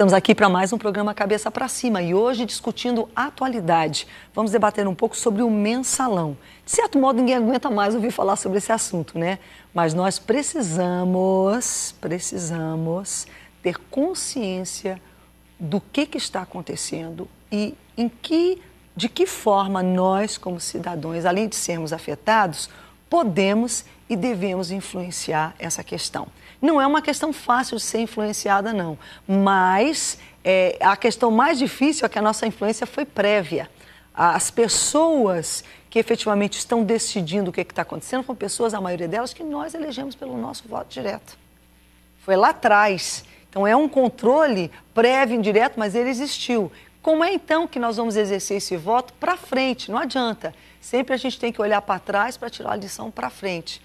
Estamos aqui para mais um programa Cabeça para Cima e hoje discutindo atualidade. Vamos debater um pouco sobre o mensalão. De certo modo, ninguém aguenta mais ouvir falar sobre esse assunto, né? Mas nós precisamos ter consciência do que está acontecendo e de que forma nós, como cidadãos, além de sermos afetados, podemos e devemos influenciar essa questão. Não é uma questão fácil de ser influenciada, não, mas a questão mais difícil é que a nossa influência foi prévia. As pessoas que efetivamente estão decidindo o que está acontecendo são pessoas, a maioria delas, que nós elegemos pelo nosso voto direto. Foi lá atrás. Então é um controle prévio, indireto, mas ele existiu. Como é então que nós vamos exercer esse voto para frente? Não adianta. Sempre a gente tem que olhar para trás para tirar a lição para frente.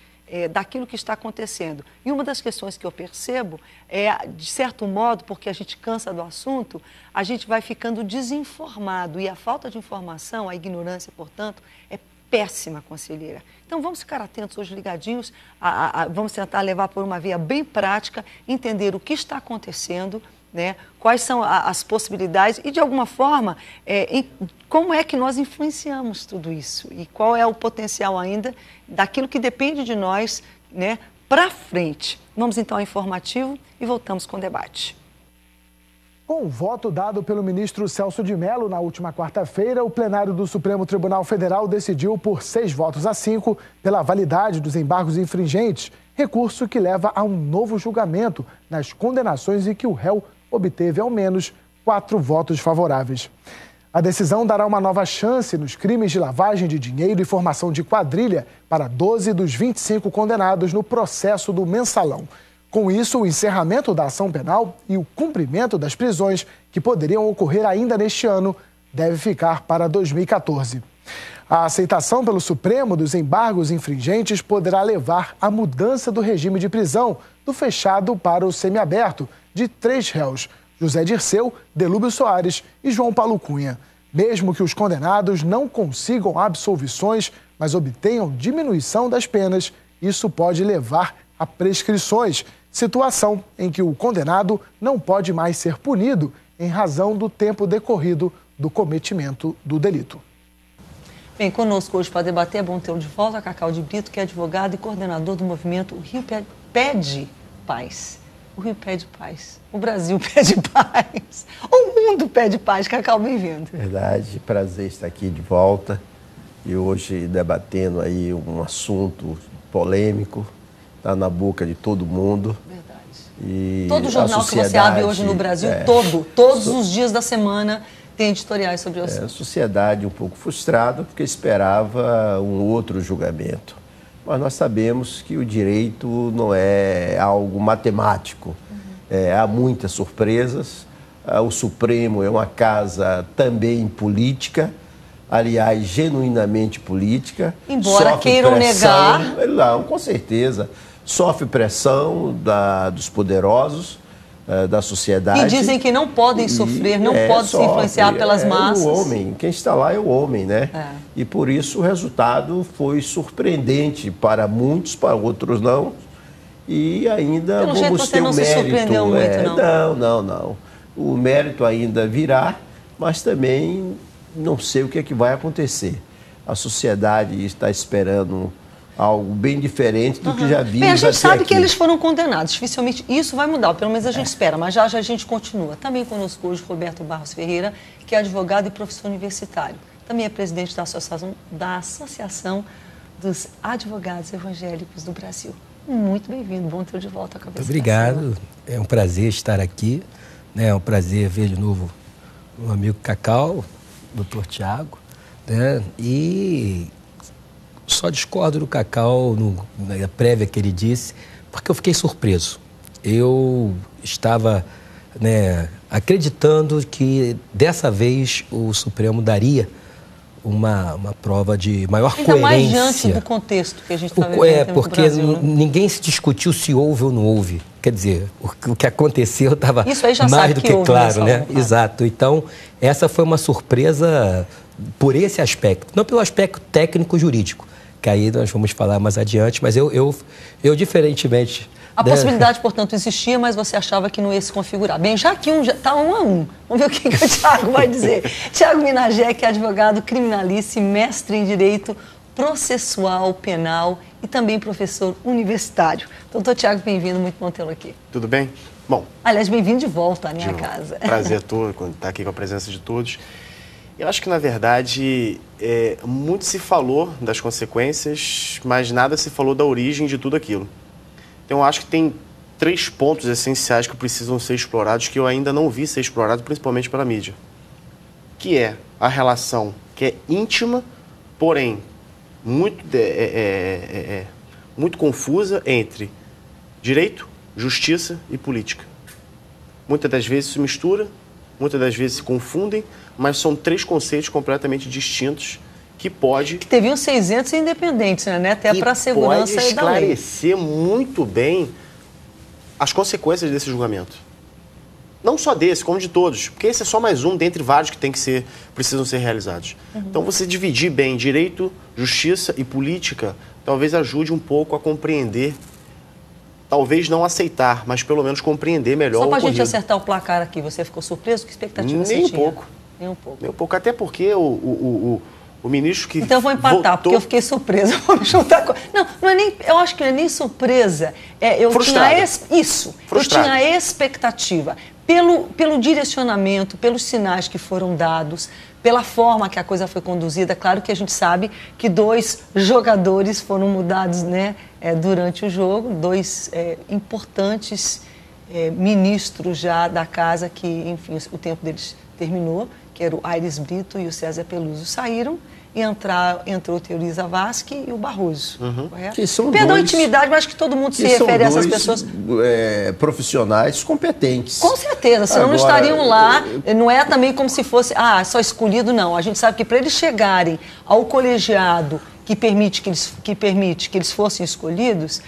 Daquilo que está acontecendo. E uma das questões que eu percebo é, de certo modo, porque a gente cansa do assunto, a gente vai ficando desinformado. E a falta de informação, a ignorância, portanto, é péssima, conselheira. Então, vamos ficar atentos hoje, ligadinhos, vamos tentar levar por uma via bem prática, entender o que está acontecendo, né? Quais são as possibilidades e, de alguma forma, como é que nós influenciamos tudo isso e qual é o potencial ainda daquilo que depende de nós, né, para frente. Vamos então ao informativo e voltamos com o debate. Com o voto dado pelo ministro Celso de Mello na última quarta-feira, o plenário do Supremo Tribunal Federal decidiu por 6-5 pela validade dos embargos infringentes, recurso que leva a um novo julgamento nas condenações e que o réu obteve ao menos 4 votos favoráveis. A decisão dará uma nova chance nos crimes de lavagem de dinheiro e formação de quadrilha para 12 dos 25 condenados no processo do mensalão. Com isso, o encerramento da ação penal e o cumprimento das prisões que poderiam ocorrer ainda neste ano deve ficar para 2014. A aceitação pelo Supremo dos embargos infringentes poderá levar à mudança do regime de prisão do fechado para o semiaberto de 3 réus, José Dirceu, Delúbio Soares e João Paulo Cunha. Mesmo que os condenados não consigam absolvições, mas obtenham diminuição das penas, isso pode levar a prescrições, situação em que o condenado não pode mais ser punido em razão do tempo decorrido do cometimento do delito. Bem, conosco hoje para debater é bom tê-lo de volta, Cacau de Brito, que é advogado e coordenador do movimento O Rio Pede Paz. O Rio pede paz, o Brasil pede paz, o mundo pede paz. Cacau, bem-vindo. Verdade, prazer estar aqui de volta e hoje debatendo aí um assunto polêmico, está na boca de todo mundo. Verdade. E todo jornal que você abre hoje no Brasil, todos os dias da semana, tem editoriais sobre o assunto. A sociedade um pouco frustrada porque esperava um outro julgamento. Mas nós sabemos que o direito não é algo matemático. Há muitas surpresas. O Supremo é uma casa também política, aliás, genuinamente política. Embora queiram negar. Não, com certeza. Sofre pressão dos poderosos, da sociedade. E dizem que não podem sofrer, não podem se influenciar pelas massas. O homem, quem está lá é o homem, né? E por isso o resultado foi surpreendente para muitos, para outros não. E ainda pelo jeito vamos ter não o se mérito. Surpreendeu muito, não. Não. O mérito ainda virá, mas também não sei o que é que vai acontecer. A sociedade está esperando algo bem diferente do que já vimos. Bem, a gente sabe aqui. Que eles foram condenados. Dificilmente isso vai mudar, pelo menos a gente espera. Mas já a gente continua. Também conosco hoje Roberto Barros Ferreira, que é advogado e professor universitário. Também é presidente da Associação dos Advogados Evangélicos do Brasil. Muito bem-vindo. Bom ter de volta à cabeça. Obrigado. É um prazer estar aqui. É um prazer ver de novo o amigo Cacau, doutor Tiago. Né? E só discordo do Cacau na prévia que ele disse, porque eu fiquei surpreso. Eu estava acreditando que dessa vez o Supremo daria uma prova de maior coerência. Ainda mais diante do contexto que a gente está vivendo porque no Brasil, né? Ninguém se discutiu se houve ou não houve. Quer dizer, o que aconteceu estava mais do que claro, né? Exato. Então, essa foi uma surpresa por esse aspecto, não pelo aspecto técnico-jurídico, que aí nós vamos falar mais adiante, mas eu diferentemente A possibilidade, portanto, existia, mas você achava que não ia se configurar. Bem, já que está 1-1, vamos ver o que o Tiago vai dizer. Tiago Minagé, que é advogado criminalista e mestre em Direito Processual Penal e também professor universitário. Doutor Tiago, bem-vindo, muito bom tê-lo aqui. Tudo bem? Bom. Aliás, bem-vindo de volta à minha casa. Prazer todo estar aqui com a presença de todos. Eu acho que, na verdade, muito se falou das consequências, mas nada se falou da origem de tudo aquilo. Então, eu acho que tem 3 pontos essenciais que precisam ser explorados, que eu ainda não vi ser explorado, principalmente pela mídia. Que é a relação que é íntima, porém muito confusa entre direito, justiça e política. Muitas das vezes se mistura, muitas das vezes se confundem, mas são 3 conceitos completamente distintos que deviam ser isentos e independentes, né? Até para a segurança da lei. Pode esclarecer muito bem as consequências desse julgamento. Não só desse, como de todos, porque esse é só mais um dentre vários que precisam ser realizados. Então, você dividir bem direito, justiça e política, talvez ajude um pouco a compreender, talvez não aceitar, mas pelo menos compreender melhor o ocorrido. Só para a gente acertar o placar aqui, você ficou surpreso? Que expectativa você tinha? Nem um pouco. Nem um pouco, até porque o ministro que Então eu vou empatar, porque eu fiquei surpresa. Vou me juntar com... Não é nem... Eu acho que não é nem surpresa. Frustrada. Eu tinha a expectativa. Pelo direcionamento, pelos sinais que foram dados, pela forma que a coisa foi conduzida. Claro que a gente sabe que 2 jogadores foram mudados, né, durante o jogo, 2 importantes ministros já da casa que, enfim, o tempo deles terminou, que era o Aires Brito e o César Peluso, saíram e entrou o Teori Zavascki e o Barroso. Correto? Perdão a intimidade, mas acho que todo mundo se refere a essas pessoas. Profissionais competentes. Com certeza, senão não estariam lá. Não é também como se fosse, só escolhido, não. A gente sabe que para eles chegarem ao colegiado que permite que eles fossem escolhidos,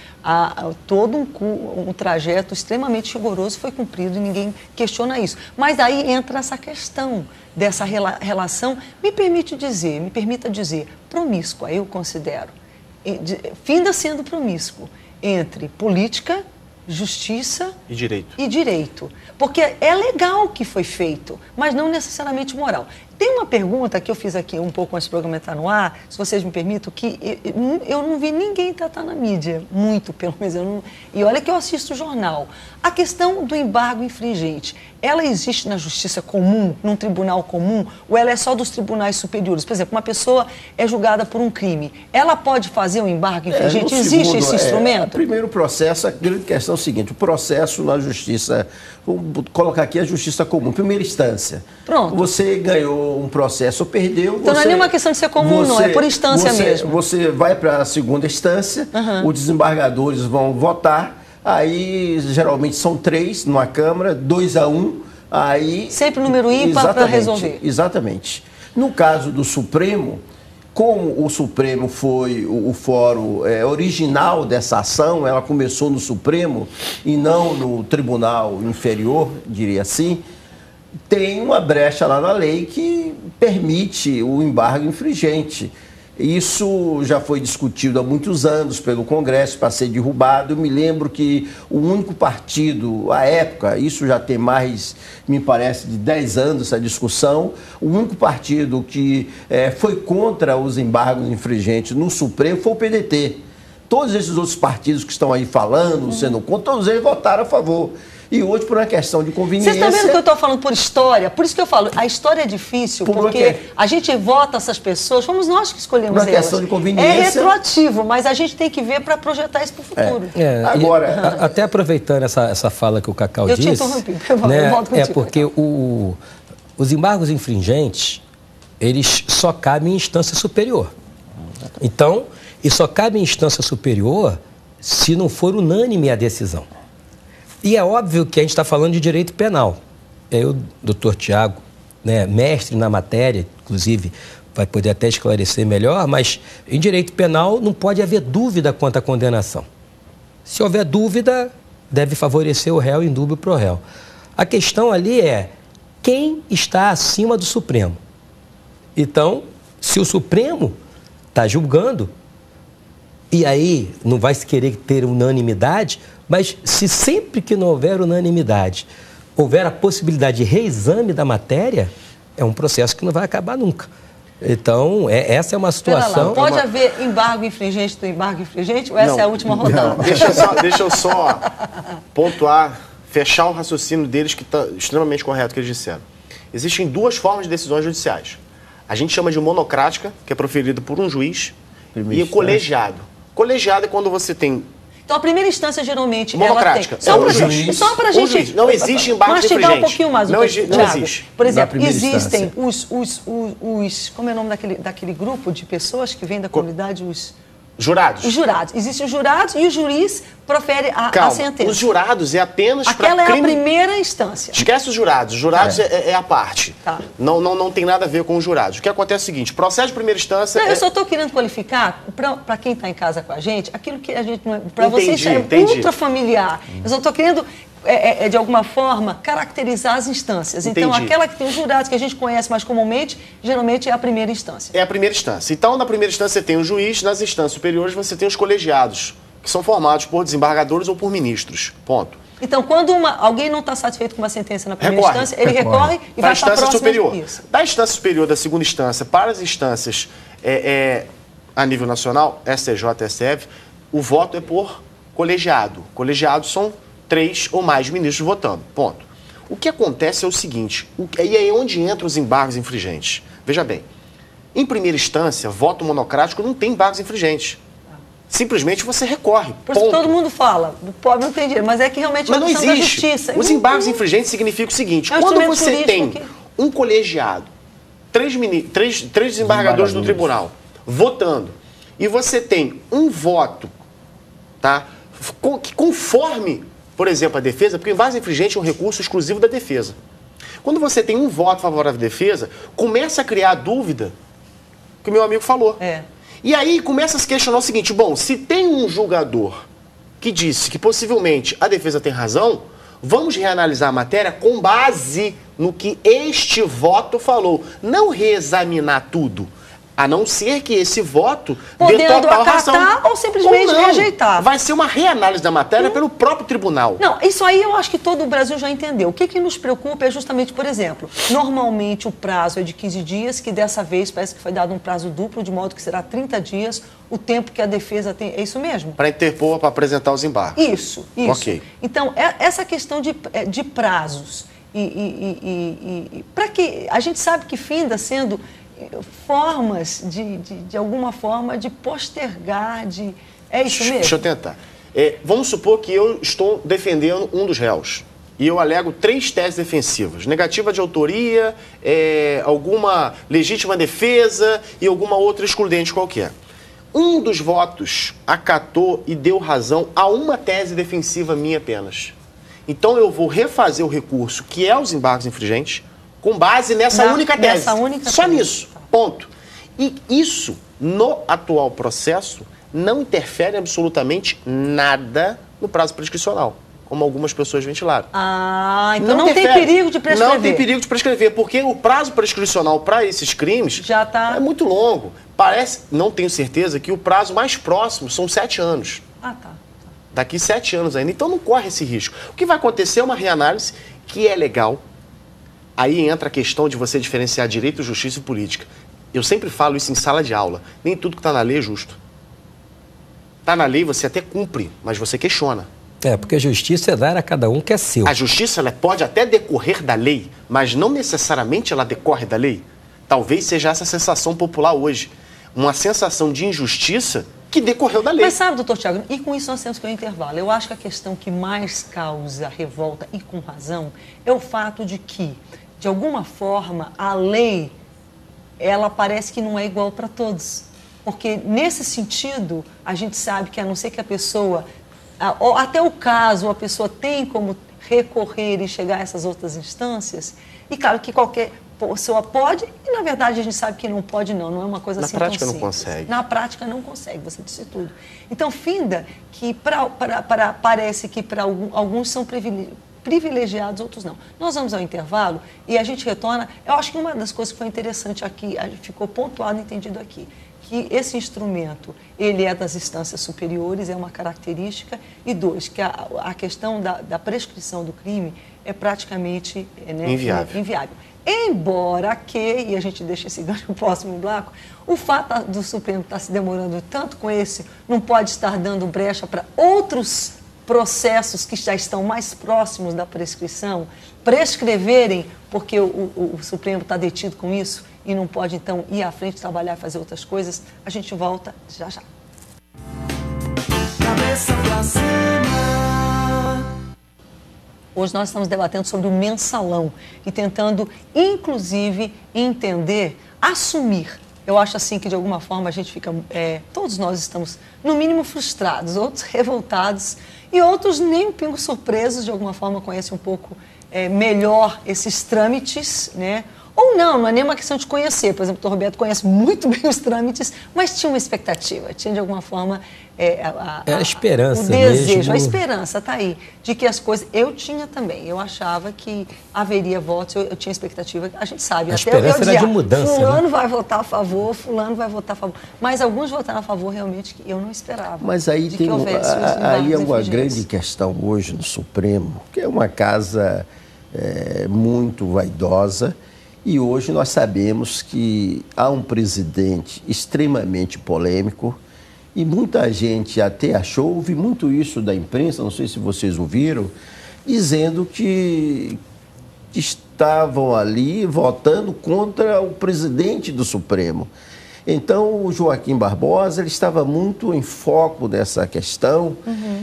todo um trajeto extremamente rigoroso foi cumprido e ninguém questiona isso. Mas aí entra essa questão dessa relação, me permita dizer, promíscua, eu considero, finda sendo promíscuo entre política, justiça e direito. Porque é legal o que foi feito, mas não necessariamente moral. Tem uma pergunta que eu fiz aqui um pouco antes do programa entrar no ar, se vocês me permitem, que eu não vi ninguém tratar na mídia, muito pelo menos. E olha que eu assisto o jornal. A questão do embargo infringente, ela existe na justiça comum, num tribunal comum, ou ela é só dos tribunais superiores? Por exemplo, uma pessoa é julgada por um crime, ela pode fazer um embargo infringente? Existe esse instrumento? Primeiro processo, a grande questão é o seguinte, o processo na justiça, vou colocar aqui a justiça comum, primeira instância. Pronto. Você ganhou um processo ou perdeu... Então não é nenhuma questão de ser comum, não, é por instância mesmo. Você vai para a segunda instância, os desembargadores vão votar, aí geralmente são 3 numa Câmara, 2-1, aí... Sempre número ímpar para resolver. Exatamente. No caso do Supremo, como o Supremo foi o fórum original dessa ação, ela começou no Supremo e não no Tribunal Inferior, diria assim, tem uma brecha lá na lei que permite o embargo infringente. Isso já foi discutido há muitos anos pelo Congresso para ser derrubado. Eu me lembro que o único partido, à época, isso já tem mais, me parece, de 10 anos essa discussão, o único partido que foi contra os embargos infringentes no Supremo foi o PDT. Todos esses outros partidos que estão aí falando, sendo contra, todos eles votaram a favor. E hoje, por uma questão de conveniência... Vocês estão vendo que eu estou falando por história? Por isso que eu falo, a história é difícil, porque a gente vota essas pessoas, fomos nós que escolhemos elas. Por uma questão de conveniência... É retroativo, mas a gente tem que ver para projetar isso para o futuro. Agora... Até aproveitando essa fala que o Cacau disse... Eu te interrompi, eu volto contigo. Porque os embargos infringentes, eles só cabem em instância superior. Então, e só cabe em instância superior se não for unânime a decisão. E é óbvio que a gente está falando de direito penal. O doutor Tiago, mestre na matéria, inclusive, vai poder até esclarecer melhor, mas em direito penal não pode haver dúvida quanto à condenação. Se houver dúvida, deve favorecer o réu, indúbio pro réu. A questão ali é quem está acima do Supremo. Então, se o Supremo está julgando, E aí não vai se querer ter unanimidade, mas se sempre que não houver unanimidade, houver a possibilidade de reexame da matéria, é um processo que não vai acabar nunca. Então, essa é uma situação... Lá, pode haver embargo infringente do embargo infringente ou essa é a última rodada? Deixa eu só pontuar, fechar o raciocínio deles, que está extremamente correto o que eles disseram. Existem duas formas de decisões judiciais. A gente chama de monocrática, que é proferida por um juiz, e o colegiado. Colegiado é quando você tem... Então, a primeira instância, geralmente, monocrática. Ela tem... Só para a gente... Não existe embargo infringente. Mastigar um pouquinho mais. Não existe. Por exemplo, existem os... Como é o nome daquele grupo de pessoas que vêm da comunidade? Jurados. Os jurados. Existem os jurados e o juiz profere a sentença. Os jurados é apenas para Aquela é a primeira instância. Esquece os jurados. Os jurados é a parte. Tá. Não tem nada a ver com os jurados. O que acontece é o seguinte, processo de primeira instância... Eu só estou querendo qualificar, para quem está em casa com a gente, aquilo que a gente não é... Para vocês é ultra familiar. Eu só estou querendo... de alguma forma, caracterizar as instâncias. Então, aquela que tem os jurados, que a gente conhece mais comumente, geralmente é a primeira instância. É a primeira instância. Então, na primeira instância, você tem o juiz, nas instâncias superiores, você tem os colegiados, que são formados por desembargadores ou por ministros. Ponto. Então, quando alguém não está satisfeito com uma sentença na primeira instância, ele recorre e vai para a próxima superior. Isso. Da instância superior, da segunda instância, para as instâncias a nível nacional, STJ, STF, o voto é por colegiado. Colegiados são 3 ou mais ministros votando. Ponto. O que acontece é o seguinte, e aí é onde entram os embargos infringentes. Veja bem, em primeira instância, voto monocrático não tem embargos infringentes. Simplesmente você recorre. Por isso que todo mundo fala, o pobre não tem dinheiro, mas é que realmente é uma questão da justiça. Os embargos infringentes significam o seguinte, quando você tem um colegiado, 3 desembargadores do tribunal votando, e você tem um voto, tá, que conforme, por exemplo, a defesa, porque o embargo infringente é um recurso exclusivo da defesa. Quando você tem um voto favorável à defesa, começa a criar a dúvida que o meu amigo falou. E aí começa a se questionar o seguinte, bom, se tem um julgador que disse que possivelmente a defesa tem razão, vamos reanalisar a matéria com base no que este voto falou. Não reexaminar tudo. A não ser que esse voto dê total razão. Ou simplesmente rejeitar. Vai ser uma reanálise da matéria pelo próprio tribunal. Não, isso aí eu acho que todo o Brasil já entendeu. O que nos preocupa é justamente, por exemplo, normalmente o prazo é de 15 dias, que dessa vez parece que foi dado um prazo duplo, de modo que será 30 dias o tempo que a defesa tem. É isso mesmo? Para interpor, para apresentar os embargos. Isso. Ok. Então, essa questão de prazos para que a gente sabe que finda sendo formas de alguma forma de postergar, é isso mesmo? Deixa eu tentar. Vamos supor que eu estou defendendo um dos réus e eu alego 3 teses defensivas: negativa de autoria, alguma legítima defesa e alguma outra excludente qualquer. Um dos votos acatou e deu razão a uma tese defensiva minha apenas. Então eu vou refazer o recurso, que é os embargos infringentes, com base nessa única tese. Só nisso. Ponto. E isso, no atual processo, não interfere absolutamente nada no prazo prescricional, como algumas pessoas ventilaram. Então não tem perigo de prescrever. Não tem perigo de prescrever, porque o prazo prescricional para esses crimes é muito longo. Parece, não tenho certeza, que o prazo mais próximo são 7 anos. Daqui 7 anos ainda. Então não corre esse risco. O que vai acontecer é uma reanálise que é legal. Aí entra a questão de você diferenciar direito, justiça e política. Eu sempre falo isso em sala de aula. Nem tudo que está na lei é justo. Está na lei, você até cumpre, mas você questiona. Porque a justiça é dar a cada um que é seu. A justiça ela pode até decorrer da lei, mas não necessariamente ela decorre da lei. Talvez seja essa sensação popular hoje. Uma sensação de injustiça que decorreu da lei. Mas sabe, doutor Tiago, e com isso nós temos que ir ao intervalo. Eu acho que a questão que mais causa revolta, e com razão, é o fato de que, de alguma forma, a lei, ela parece que não é igual para todos. Porque, nesse sentido, a gente sabe que, a não ser que a pessoa, até o caso, a pessoa tem como recorrer e chegar a essas outras instâncias, e claro que qualquer pessoa pode, e na verdade a gente sabe que não pode não é uma coisa assim tão simples. Na prática não consegue. Na prática não consegue, você disse tudo. Então, finda que parece que para alguns são privilegiados, outros não. Nós vamos ao intervalo e a gente retorna. Eu acho que uma das coisas que foi interessante aqui, ficou pontuado e entendido aqui, que esse instrumento, ele é das instâncias superiores, é uma característica, e 2, que a questão da prescrição do crime é praticamente inviável. Embora que, e a gente deixa esse gancho no próximo bloco, o fato do Supremo estar se demorando tanto com esse, não pode estar dando brecha para outros processos que já estão mais próximos da prescrição, prescreverem, porque o Supremo está detido com isso e não pode, então, ir à frente, trabalhar e fazer outras coisas. A gente volta já já. Cabeça pra cima. Hoje nós estamos debatendo sobre o mensalão e tentando, inclusive, entender, assumir. Eu acho assim que, de alguma forma, a gente fica... todos nós estamos, no mínimo, frustrados, outros revoltados e outros nem um pingo surpresos, de alguma forma, conhecem um pouco melhor esses trâmites, né? Ou não é nem uma questão de conhecer. Por exemplo, o Roberto conhece muito bem os trâmites, mas tinha uma expectativa, tinha, de alguma forma, a esperança, o desejo, mesmo. A esperança está aí, de que as coisas... Eu tinha também, eu achava que haveria votos, eu tinha expectativa, a gente sabe. A esperança era de mudança. Fulano vai votar a favor, fulano vai votar a favor. Mas alguns votaram a favor, realmente, que eu não esperava. Mas aí tem aí é uma grande questão hoje no Supremo, que é uma casa muito vaidosa, e hoje nós sabemos que há um presidente extremamente polêmico, e muita gente até achou, ouvi muito isso da imprensa, não sei se vocês ouviram, dizendo que estavam ali votando contra o presidente do Supremo. Então, o Joaquim Barbosa, ele estava muito em foco nessa questão,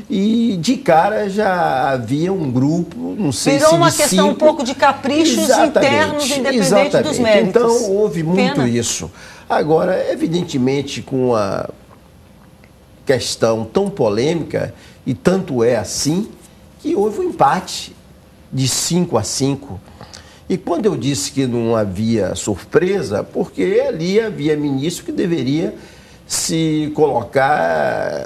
e de cara já havia um grupo, não sei Virou se uma questão um pouco de caprichos internos, independente dos méritos. Então, houve muito isso. Agora, evidentemente, com a questão tão polêmica, e tanto é assim, que houve um empate de 5-5. E quando eu disse que não havia surpresa, porque ali havia ministro que deveria se colocar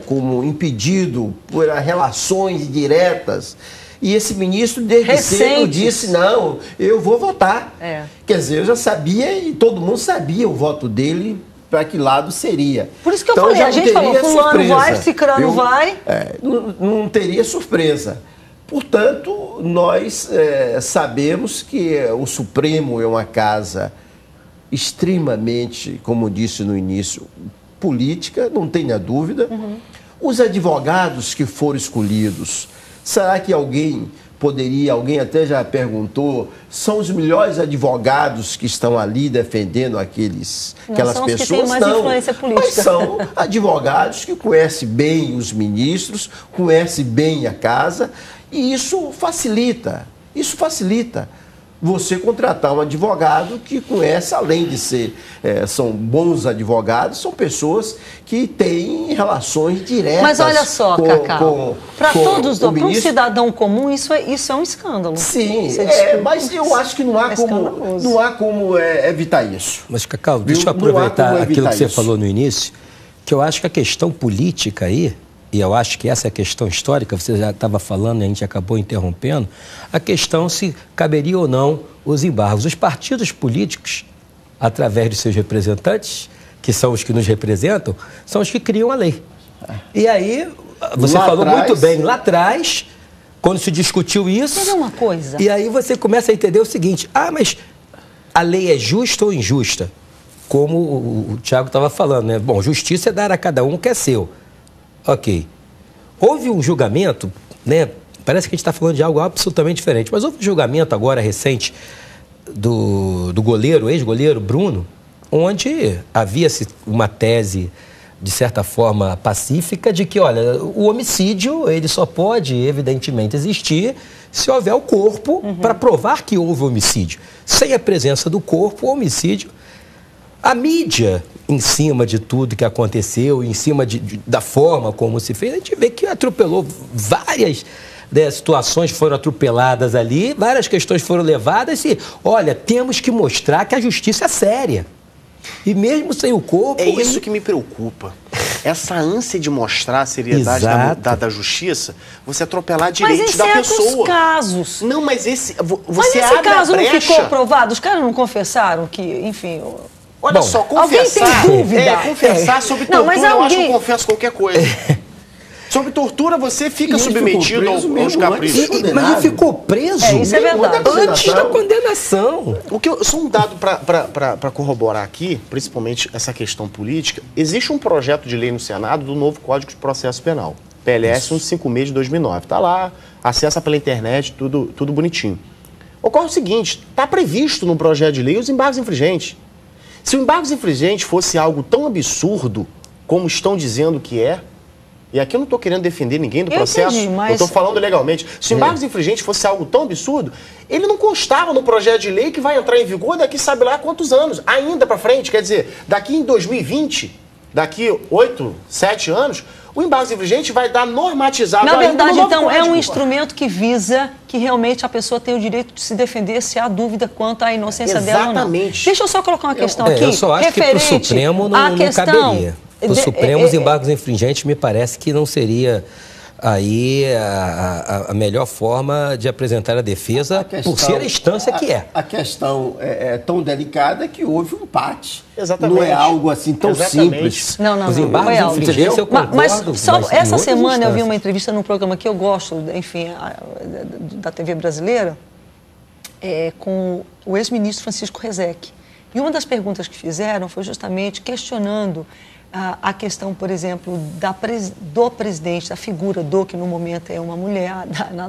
como impedido por relações diretas. E esse ministro, desde cedo, disse, não, eu vou votar. Quer dizer, eu já sabia e todo mundo sabia o voto dele, para que lado seria. Por isso que eu falei, a gente falou, fulano vai, cicrano vai. Não teria surpresa. Portanto, nós sabemos que o Supremo é uma casa extremamente, como disse no início, política, não tenha dúvida. Os advogados que foram escolhidos, será que alguém até já perguntou, são os melhores advogados que estão ali defendendo aquelas pessoas? Que têm mais influência política. Mas são advogados que conhecem bem os ministros, conhecem bem a casa, e isso facilita você contratar um advogado que conhece, além de ser, são bons advogados, são pessoas que têm relações diretas. Mas olha só, Cacau, para todos, para um cidadão comum, isso é um escândalo. Sim, mas eu acho que não há como evitar isso. Mas, Cacau, deixa eu aproveitar aquilo que você falou no início, que eu acho que a questão política aí, e eu acho que essa é a questão histórica, você já estava falando e a gente acabou interrompendo, a questão se caberia ou não os embargos. Os partidos políticos, através de seus representantes, que são os que nos representam, são os que criam a lei. E aí, você falou muito bem, lá atrás, quando se discutiu isso... Mas é uma coisa... E aí você começa a entender o seguinte, mas a lei é justa ou injusta? Como o Tiago estava falando, né? Bom, justiça é dar a cada um o que é seu. Ok. Houve um julgamento, né? Parece que a gente está falando de algo absolutamente diferente, mas houve um julgamento agora recente do goleiro, ex-goleiro Bruno, onde havia-se uma tese, de certa forma, pacífica, de que, olha, o homicídio, ele só pode, evidentemente, existir se houver o corpo para provar que houve homicídio. Sem a presença do corpo, o homicídio... A mídia, em cima de tudo que aconteceu, em cima da forma como se fez, a gente vê que atropelou várias situações, foram atropeladas ali, várias questões foram levadas e, olha, temos que mostrar que a justiça é séria. E mesmo sem o corpo... É isso que me preocupa. Essa ânsia de mostrar a seriedade da justiça, você atropelar direitos da pessoa. Mas em certos casos... Não, mas esse... Mas esse caso não ficou provado? Os caras não confessaram que, enfim... Olha só, confessar... Alguém tem dúvida? Confessar sobre tortura, mas eu acho que eu confesso qualquer coisa. Sobre tortura, você fica submetido aos caprichos. Mas ele ficou preso isso é verdade. Antes da condenação. Só um dado para corroborar aqui, principalmente essa questão política, existe um projeto de lei no Senado do novo Código de Processo Penal, PLS 156 de 2009. Está lá, acessa pela internet, tudo bonitinho. Ocorre o seguinte, está previsto no projeto de lei os embargos infringentes. Se o embargos infringente fosse algo tão absurdo como estão dizendo que é, e aqui eu não estou querendo defender ninguém do processo, eu estou falando legalmente. Se o embargos infringente fosse algo tão absurdo, ele não constava no projeto de lei que vai entrar em vigor daqui sabe lá quantos anos, ainda para frente. Quer dizer, daqui em 2020, daqui 8, 7 anos, o embargos infringente vai dar normatizado. Na verdade, então, código. É um instrumento que visa que realmente a pessoa tenha o direito de se defender se há dúvida quanto à inocência dela ou não. Deixa eu só colocar uma questão aqui. Eu só acho que para o Supremo não caberia. Para o Supremo, os embargos infringentes me parece que não seria aí a melhor forma de apresentar a defesa por ser a instância que é. A questão é tão delicada que houve um empate. Exatamente. Não é algo assim tão simples. Não. Os embargos infringentes eu concordo. Mas só essa semana eu vi instâncias. uma entrevista num programa que eu gosto, enfim, da TV brasileira, com o ex-ministro Francisco Rezec. E uma das perguntas que fizeram foi justamente questionando a questão, por exemplo, do presidente, da figura que no momento é uma mulher,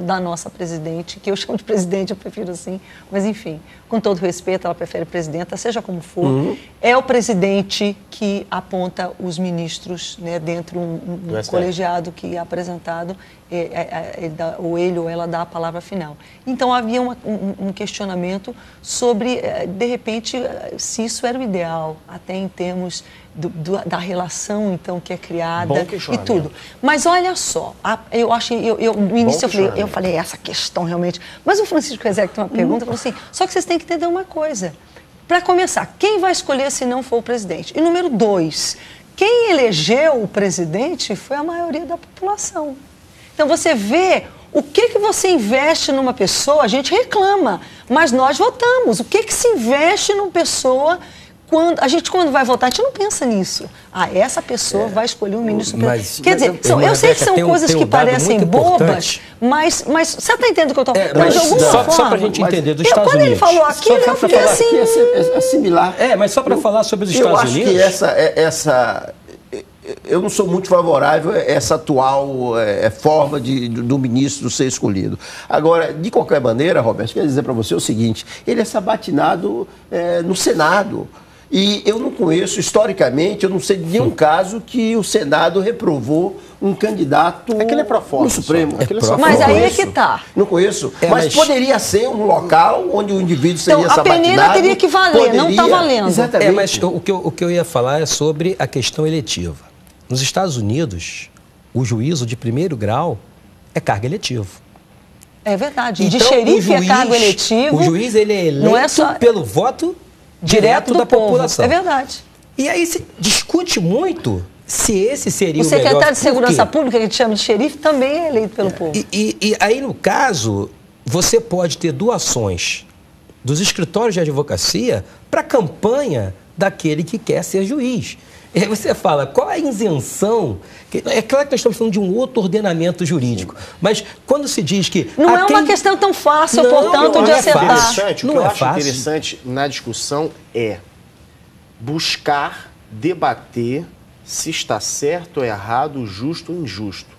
da nossa presidente, que eu chamo de presidente, eu prefiro assim, mas enfim, com todo respeito, ela prefere presidenta, seja como for, é o presidente que aponta os ministros, né, dentro de um colegiado que é apresentado, ou ele ou ela dá a palavra final. Então havia um questionamento sobre, de repente, se isso era o ideal, até em termos da relação, então, que é criada e tudo. Mas olha só, no início eu falei essa questão realmente, mas o Francisco Rezec tem uma pergunta, falou assim, só que vocês têm que entender uma coisa. Para começar, quem vai escolher se não for o presidente? E número 2, quem elegeu o presidente foi a maioria da população. Então você vê o que você investe numa pessoa, a gente reclama, mas nós votamos. O que se investe numa pessoa... Quando vai votar, a gente não pensa nisso. Essa pessoa vai escolher um ministro. Quer dizer, eu sei que são coisas que parecem bobas, mas você está entendendo o que eu estou falando? Mas de alguma forma... Só para a gente entender dos Estados Unidos. Quando ele falou aquilo, eu fiquei assim... É similar. Mas só para falar sobre os Estados Unidos... Eu acho que essa eu não sou muito favorável a essa atual forma do ministro ser escolhido. Agora, de qualquer maneira, Roberto, quero dizer para você o seguinte, ele é sabatinado no Senado. E eu não conheço, historicamente, eu não sei de nenhum caso que o Senado reprovou um candidato no Supremo. Mas aí é que está. Não conheço. Mas poderia ser um local onde o indivíduo seria sabatinado. A peneira teria que valer, não está valendo. Exatamente. Mas o que eu ia falar é sobre a questão eletiva. Nos Estados Unidos, o juízo de primeiro grau é cargo eletivo. É verdade. Então, de xerife é cargo eletivo. O juiz ele é eleito pelo voto direto da população. É verdade. E aí se discute muito se esse seria o melhor. O secretário de Segurança Pública, que a gente chama de xerife, também é eleito pelo povo. E aí, no caso, você pode ter doações dos escritórios de advocacia para a campanha daquele que quer ser juiz. E aí você fala, qual a isenção? É claro que nós estamos falando de um outro ordenamento jurídico, mas quando se diz que... Não é uma questão tão fácil, portanto, de acertar. O que eu acho interessante na discussão é buscar debater se está certo ou errado, justo ou injusto.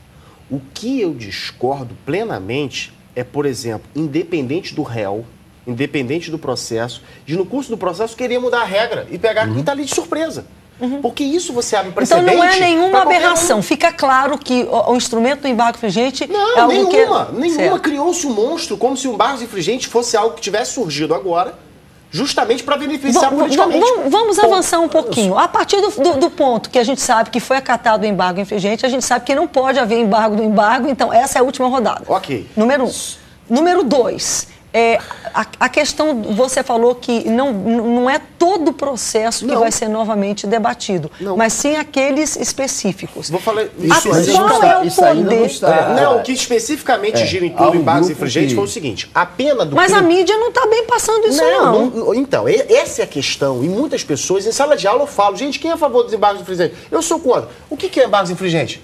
O que eu discordo plenamente é, por exemplo, independente do réu, independente do processo, de no curso do processo querer mudar a regra e pegar quem está ali de surpresa. Porque isso você abre um precedente. Então não é nenhuma aberração. Fica claro que o instrumento do embargo infringente é algo nenhuma. Criou-se um monstro como se o embargo infringente fosse algo que tivesse surgido agora, justamente para beneficiar politicamente. Vamos avançar um pouquinho. A partir do ponto que a gente sabe que foi acatado o embargo infringente, a gente sabe que não pode haver embargo do embargo, então essa é a última rodada. Ok. Número 1. Número 2. A questão, você falou que não é todo o processo que vai ser novamente debatido, mas sim aqueles específicos. Vou falar isso qual é o poder? Não, o que especificamente gira em torno de embargos infringentes foi o seguinte, a pena do Mas crime... a mídia não está bem passando isso, não. Então, essa é a questão. E muitas pessoas, em sala de aula, eu falo, gente, quem é a favor dos embargos infringentes? Eu sou contra. O que é embargos infringentes?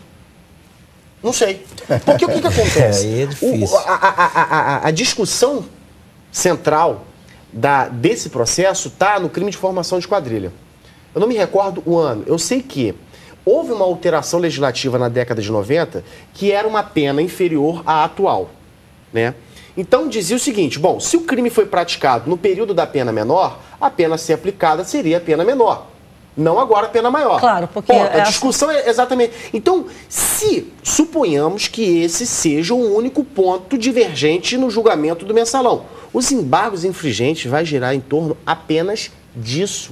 Não sei. Porque o que acontece? É difícil. A discussão central desse processo está no crime de formação de quadrilha. Eu não me recordo o ano. Eu sei que houve uma alteração legislativa na década de 90 que era uma pena inferior à atual, né? Então dizia o seguinte, bom, se o crime foi praticado no período da pena menor, a pena a ser aplicada seria a pena menor. Não agora a pena maior. Claro, porque... A discussão é exatamente... Então, se suponhamos que esse seja o único ponto divergente no julgamento do mensalão, os embargos infringentes vai girar em torno apenas disso.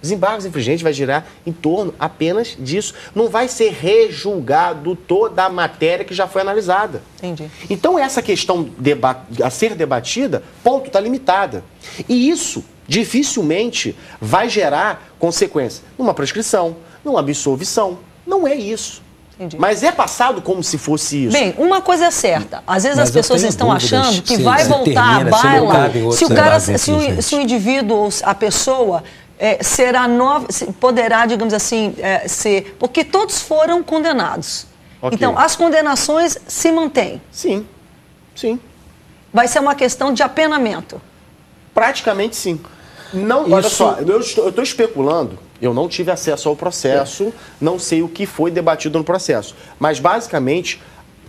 Os embargos infringentes vai girar em torno apenas disso. Não vai ser rejulgado toda a matéria que já foi analisada. Entendi. Então, essa questão a ser debatida, ponto, está limitada. E isso dificilmente vai gerar consequência numa prescrição, numa absolvição. Não é isso. Entendi. Mas é passado como se fosse isso. Bem, uma coisa é certa. Às vezes as pessoas estão achando que se vai voltar a baila se o indivíduo ou a pessoa será nova, poderá, digamos assim, ser... Porque todos foram condenados. Okay. Então, as condenações se mantêm. Sim, sim. Vai ser uma questão de apenamento. Praticamente sim. Não, olha só, eu estou especulando, eu não tive acesso ao processo, não sei o que foi debatido no processo. Mas, basicamente,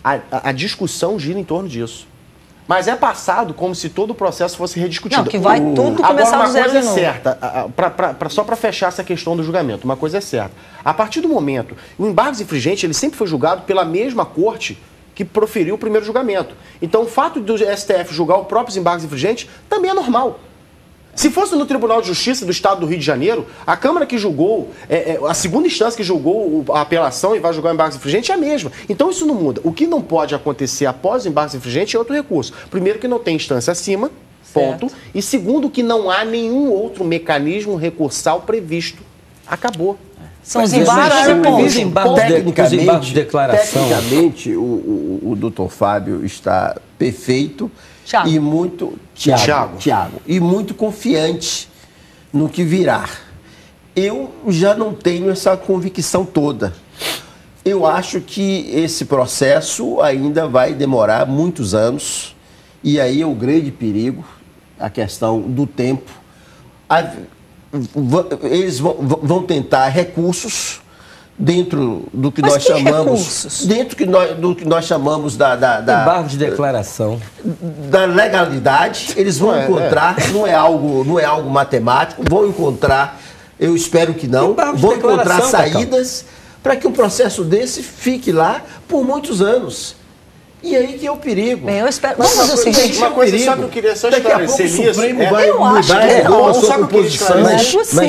a discussão gira em torno disso. Mas é passado como se todo o processo fosse rediscutido. Não, que vai tudo começar do zero de novo. Agora, uma coisa é certa, só para fechar essa questão do julgamento, uma coisa é certa. A partir do momento, o embargos infringente, ele sempre foi julgado pela mesma corte que proferiu o primeiro julgamento. Então, o fato do STF julgar os próprios embargos infringentes também é normal. Se fosse no Tribunal de Justiça do Estado do Rio de Janeiro, a Câmara que julgou, a segunda instância que julgou a apelação e vai julgar o embargo infringente é a mesma. Então isso não muda. O que não pode acontecer após o embargo infringente é outro recurso. Primeiro, que não tem instância acima, ponto. Certo. E segundo, que não há nenhum outro mecanismo recursal previsto. Acabou. São os embargos de declaração. Tecnicamente, o doutor Fábio está perfeito. Thiago. E muito Thiago, e muito confiante no que virá. Eu já não tenho essa convicção toda. Eu acho que esse processo ainda vai demorar muitos anos, e aí é o grande perigo, a questão do tempo. Eles vão tentar recursos dentro do que nós chamamos, do que nós chamamos embargo de declaração, da legalidade. Eles vão encontrar, não é algo matemático, vão encontrar, eu espero que não, vão encontrar saídas para que um processo desse fique lá por muitos anos. E aí que é o perigo. Bem, eu espero. Vamos fazer o seguinte. Uma coisa só que eu queria só esclarecer isso. O Supremo vai mudar a sua composição. Mas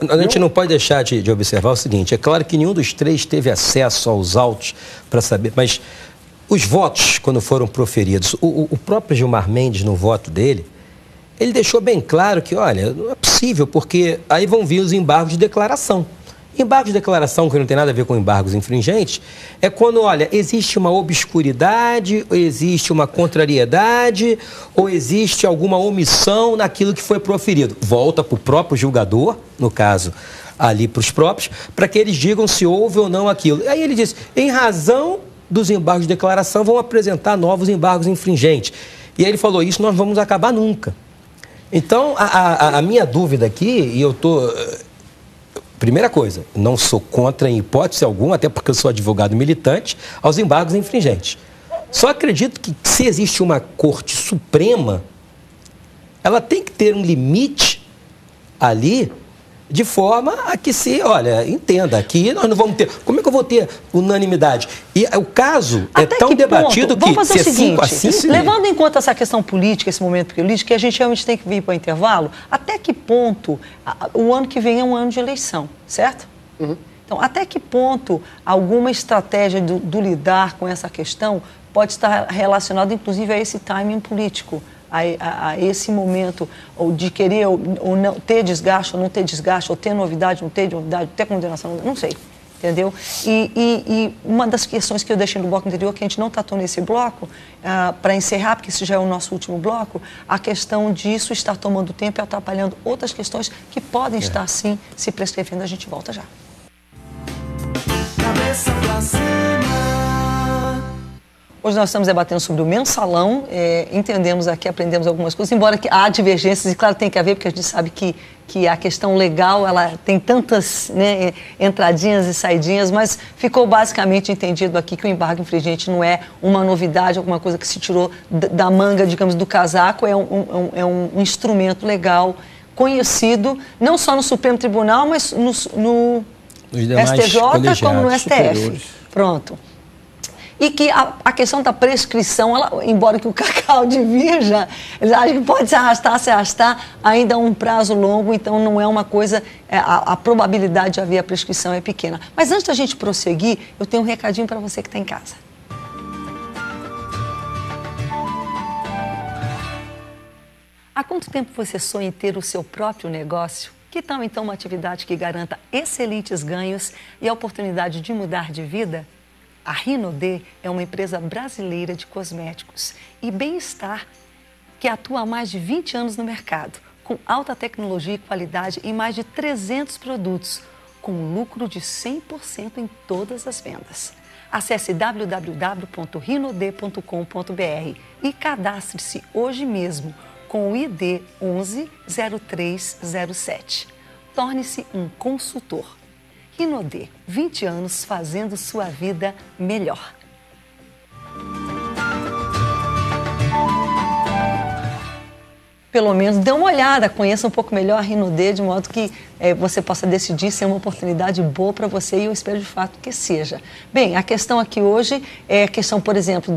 a gente não pode deixar de observar o seguinte. É claro que nenhum dos três teve acesso aos autos para saber, mas os votos, quando foram proferidos, o próprio Gilmar Mendes, no voto dele, ele deixou bem claro que, olha, não é possível, porque aí vão vir os embargos de declaração. Embargo de declaração, que não tem nada a ver com embargos infringentes, é quando, olha, existe uma obscuridade, ou existe uma contrariedade, ou existe alguma omissão naquilo que foi proferido. Volta para o próprio julgador, no caso, ali para os próprios, para que eles digam se houve ou não aquilo. Aí ele diz, em razão dos embargos de declaração, vão apresentar novos embargos infringentes. E aí ele falou, isso nós vamos acabar nunca. Então, a minha dúvida aqui, e eu estou... Primeira coisa, não sou contra, em hipótese alguma, até porque eu sou advogado militante, aos embargos infringentes. Só acredito que, se existe uma Corte Suprema, ela tem que ter um limite ali, de forma a que se, olha, entenda, aqui nós não vamos ter... Como é que eu vou ter unanimidade? E o caso é tão debatido que... Vamos fazer o seguinte, 5-5, levando em conta essa questão política, esse momento político, que a gente realmente tem que vir para o intervalo, até que ponto o ano que vem é um ano de eleição, certo? Uhum. Então, até que ponto alguma estratégia do lidar com essa questão pode estar relacionada, inclusive, a esse timing político? a esse momento, ou de querer ou não ter desgaste, ou não ter desgaste, ou ter novidade, não ter novidade, ter condenação, não sei. Entendeu? E uma das questões que eu deixei no bloco anterior, que a gente não tratou nesse bloco, para encerrar, porque esse já é o nosso último bloco, a questão disso estar tomando tempo e atrapalhando outras questões que podem estar, sim, se prescrevendo. A gente volta já. Cabeça pra cima. Hoje nós estamos debatendo sobre o mensalão, entendemos aqui, aprendemos algumas coisas, embora que há divergências, e claro tem que haver, porque a gente sabe que a questão legal, ela tem tantas, né, entradinhas e saidinhas, mas ficou basicamente entendido aqui que o embargo infringente não é uma novidade, alguma coisa que se tirou da manga, digamos, do casaco, é um instrumento legal conhecido, não só no Supremo Tribunal, mas no STJ como no STF. Superiores. Pronto. E que a questão da prescrição, embora que o Cacau divirja, eles acham que pode se arrastar, ainda é um prazo longo, então não é uma coisa, a probabilidade de haver a prescrição é pequena. Mas antes da gente prosseguir, eu tenho um recadinho para você que está em casa. Há quanto tempo você sonha em ter o seu próprio negócio? Que tal então uma atividade que garanta excelentes ganhos e a oportunidade de mudar de vida? A Rinode é uma empresa brasileira de cosméticos e bem-estar que atua há mais de 20 anos no mercado, com alta tecnologia e qualidade em mais de 300 produtos, com lucro de 100% em todas as vendas. Acesse www.rinode.com.br e cadastre-se hoje mesmo com o ID 110307. Torne-se um consultor. Rinode, 20 anos fazendo sua vida melhor. Pelo menos dê uma olhada, conheça um pouco melhor a Rinode, de modo que você possa decidir se é uma oportunidade boa para você, e eu espero de fato que seja. Bem, a questão aqui hoje é a questão, por exemplo,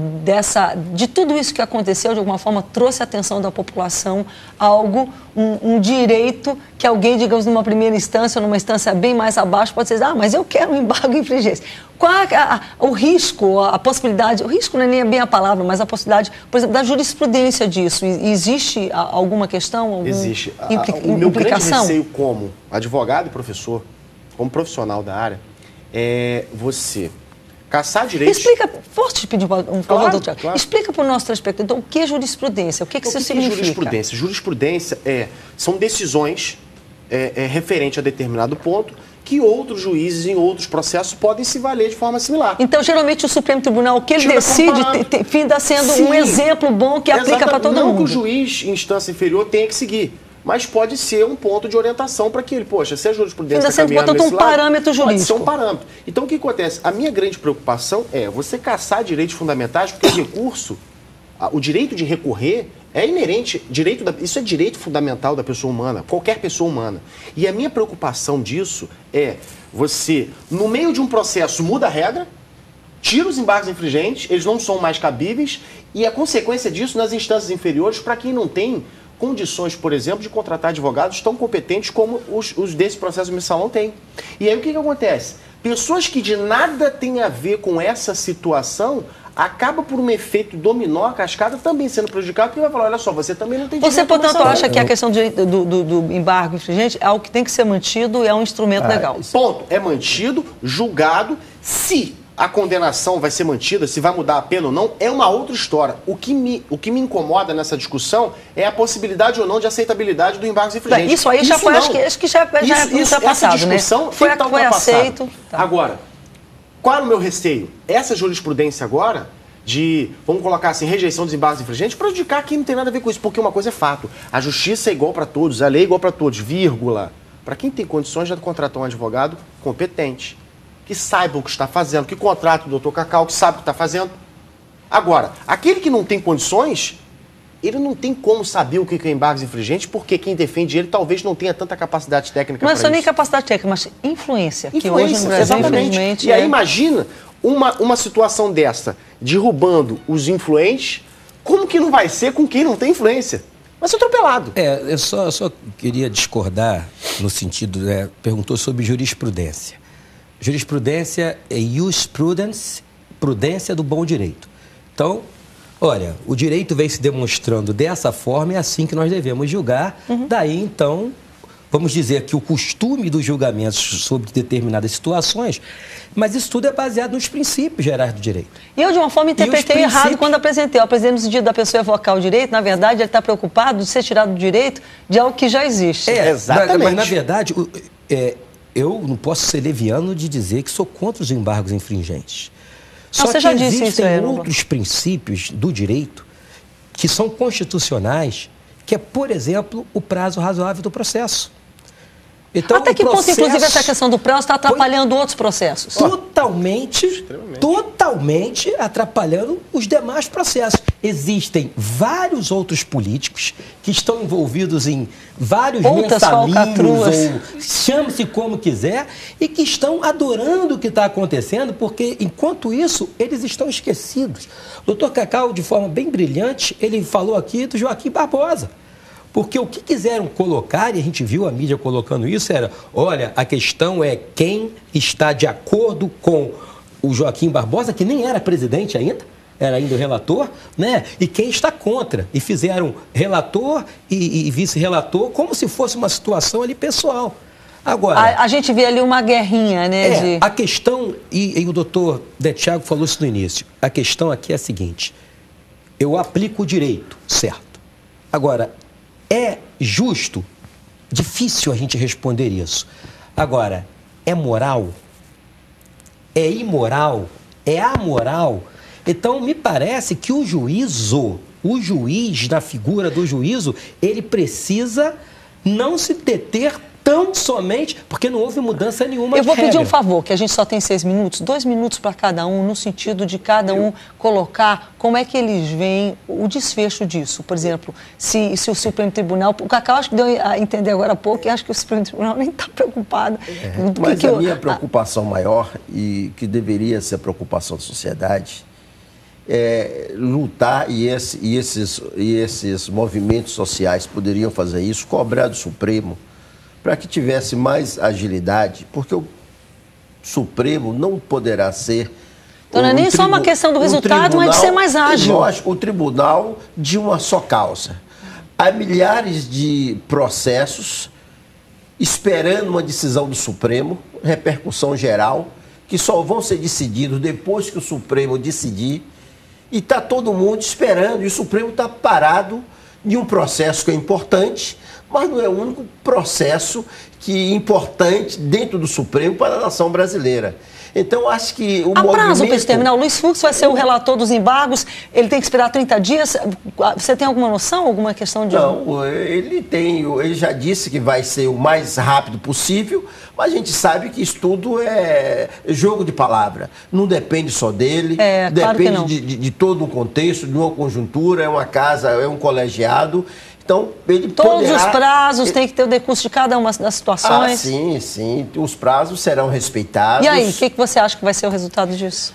de tudo isso que aconteceu, de alguma forma trouxe a atenção da população algo, um direito que alguém, digamos, numa primeira instância, ou numa instância bem mais abaixo, pode dizer, mas eu quero um embargo infringente. Qual é o risco, a possibilidade, o risco não é nem bem a palavra, mas a possibilidade, por exemplo, da jurisprudência disso? Existe alguma questão? Existe. O meu grande receio como advogado e professor, como profissional da área, é você caçar direitos... Explica, posso te pedir um favor, doutor? Claro. Explica para o nosso telespectador, então, o que é jurisprudência? O que isso significa? Jurisprudência? Jurisprudência são decisões referentes a determinado ponto que outros juízes em outros processos podem se valer de forma similar. Então, geralmente, o Supremo Tribunal, o que ele decide, finda sendo um exemplo bom que aplica para todo mundo. Não que o juiz em instância inferior tenha que seguir, mas pode ser um ponto de orientação para que ele, poxa, se a jurisprudência está caminhando nesse lado, parâmetro jurídico. Pode ser um parâmetro. Então, o que acontece? A minha grande preocupação é você caçar direitos fundamentais, porque o recurso, o direito de recorrer é inerente, isso é direito fundamental da pessoa humana, qualquer pessoa humana. E a minha preocupação disso é você, no meio de um processo, muda a regra, tira os embargos infringentes, eles não são mais cabíveis, e a consequência disso nas instâncias inferiores, para quem não tem condições, por exemplo, de contratar advogados tão competentes como os desse processo de mensalão têm. E aí o que acontece? Pessoas que de nada têm a ver com essa situação acaba por um efeito dominó, a cascada, também sendo prejudicado, porque vai falar, olha só, você também não tem direito. Você, portanto, acha que a questão do embargo infringente é algo que tem que ser mantido, é um instrumento legal? Ponto. É mantido, julgado. Se a condenação vai ser mantida, se vai mudar a pena ou não, é uma outra história. O que me incomoda nessa discussão é a possibilidade ou não de aceitabilidade do embargo infringente. Isso aí já foi, acho que já ultrapassado, essa discussão, né? Foi aceito. Tá. Agora, qual é o meu receio? Essa jurisprudência agora, de, vamos colocar assim, rejeição dos embargos infringentes, prejudicar quem não tem nada a ver com isso, porque uma coisa é fato, a justiça é igual para todos, a lei é igual para todos, vírgula. Para quem tem condições de contratar um advogado competente, que saiba o que está fazendo, que contrata o doutor Cacau, que sabe o que está fazendo. Agora, aquele que não tem condições, ele não tem como saber o que é embargos infringentes, porque quem defende ele talvez não tenha tanta capacidade técnica para isso. Não é só nem capacidade técnica, mas influência. Que hoje no Brasil, infelizmente... E aí imagina uma situação dessa, derrubando os influentes, como que não vai ser com quem não tem influência? Vai ser atropelado. Eu só queria discordar no sentido, perguntou sobre jurisprudência. Jurisprudência é jurisprudence, prudência do bom direito. Então, Olha, o direito vem se demonstrando dessa forma, é assim que nós devemos julgar. Daí, então, vamos dizer que o costume dos julgamentos sobre determinadas situações, mas isso tudo é baseado nos princípios gerais do direito. E eu, de uma forma, interpretei errado quando apresentei. Eu apresentei no sentido da pessoa evocar o direito, na verdade, ele está preocupado de ser tirado do direito de algo que já existe. Exatamente. Mas na verdade, eu não posso ser leviano de dizer que sou contra os embargos infringentes. Só você que já disse existem isso, outros princípios do direito que são constitucionais, que é, por exemplo, o prazo razoável do processo. Então, até que ponto, inclusive, essa questão do prazo está atrapalhando outros processos? Totalmente atrapalhando os demais processos. Existem vários outros políticos que estão envolvidos em vários mensalinhos, ou chame-se como quiser, e que estão adorando o que está acontecendo, porque, enquanto isso, eles estão esquecidos. O doutor Cacau, de forma bem brilhante, ele falou aqui do Joaquim Barbosa. Porque o que quiseram colocar, e a gente viu a mídia colocando isso, era, olha, a questão é quem está de acordo com o Joaquim Barbosa, que nem era presidente ainda, era ainda o relator, né? E quem está contra. E fizeram relator e vice-relator como se fosse uma situação ali pessoal. Agora, a gente vê ali uma guerrinha, né? A questão, e o doutor De Thiago falou isso no início, a questão aqui é a seguinte, eu aplico o direito, certo? Agora, é justo? Difícil a gente responder isso. Agora, é moral? É imoral? É amoral? Então, me parece que o juiz, na figura do juízo, ele precisa não se deter tão somente, porque não houve mudança nenhuma. Eu vou pedir um favor, que a gente só tem 6 minutos, 2 minutos para cada um, no sentido de cada um colocar como é que eles veem o desfecho disso. Por exemplo, se o Supremo Tribunal... O Cacau acho que deu a entender agora há pouco, e acho que o Supremo Tribunal nem está preocupado. Mas a minha preocupação maior, e que deveria ser a preocupação da sociedade, é lutar, e esses movimentos sociais poderiam fazer isso, cobrar do Supremo, para que tivesse mais agilidade, porque o Supremo não poderá ser... Então, não é nem só uma questão do resultado, mas de ser mais ágil. Lógico, o tribunal de uma só causa. Há milhares de processos esperando uma decisão do Supremo, repercussão geral, que só vão ser decididos depois que o Supremo decidir, e está todo mundo esperando, e o Supremo está parado de um processo que é importante, mas não é o único processo importante dentro do Supremo para a nação brasileira. Então, acho que o movimento... Há prazo para isso terminar. O Luiz Fux vai ser o relator dos embargos, ele tem que esperar 30 dias. Você tem alguma noção, alguma questão de... Não, ele já disse que vai ser o mais rápido possível, mas a gente sabe que isso tudo é jogo de palavra. Não depende só dele, depende de todo um contexto, de uma conjuntura, é uma casa, é um colegiado. Então, todos os prazos têm que ter o decurso de cada uma das situações? Sim. Os prazos serão respeitados. E aí, o que você acha que vai ser o resultado disso?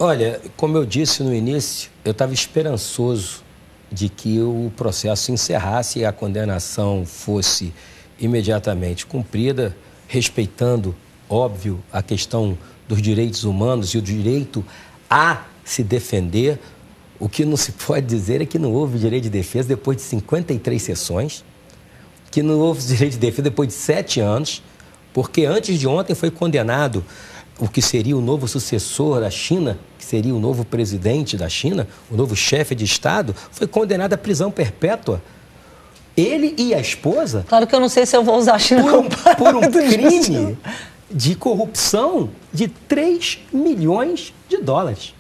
Olha, como eu disse no início, eu estava esperançoso de que o processo se encerrasse e a condenação fosse imediatamente cumprida, respeitando, óbvio, a questão dos direitos humanos e o direito a se defender. O que não se pode dizer é que não houve direito de defesa depois de 53 sessões, que não houve direito de defesa depois de 7 anos, porque antes de ontem foi condenado o que seria o novo sucessor da China, que seria o novo presidente da China, o novo chefe de Estado, foi condenado à prisão perpétua. Ele e a esposa... Claro que eu não sei se eu vou usar a China por um crime de corrupção de 3 milhões de dólares.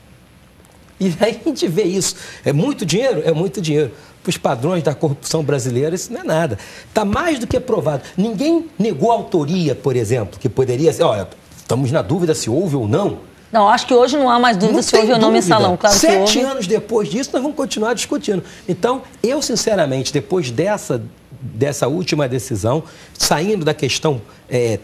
E aí a gente vê isso. É muito dinheiro? É muito dinheiro. Para os padrões da corrupção brasileira, isso não é nada. Está mais do que provado. Ninguém negou a autoria, por exemplo, que poderia ser... Olha, estamos na dúvida se houve ou não. Não, acho que hoje não há mais dúvida se houve ou não mensalão. Claro 7 anos depois disso, nós vamos continuar discutindo. Então, eu, sinceramente, depois dessa última decisão, saindo da questão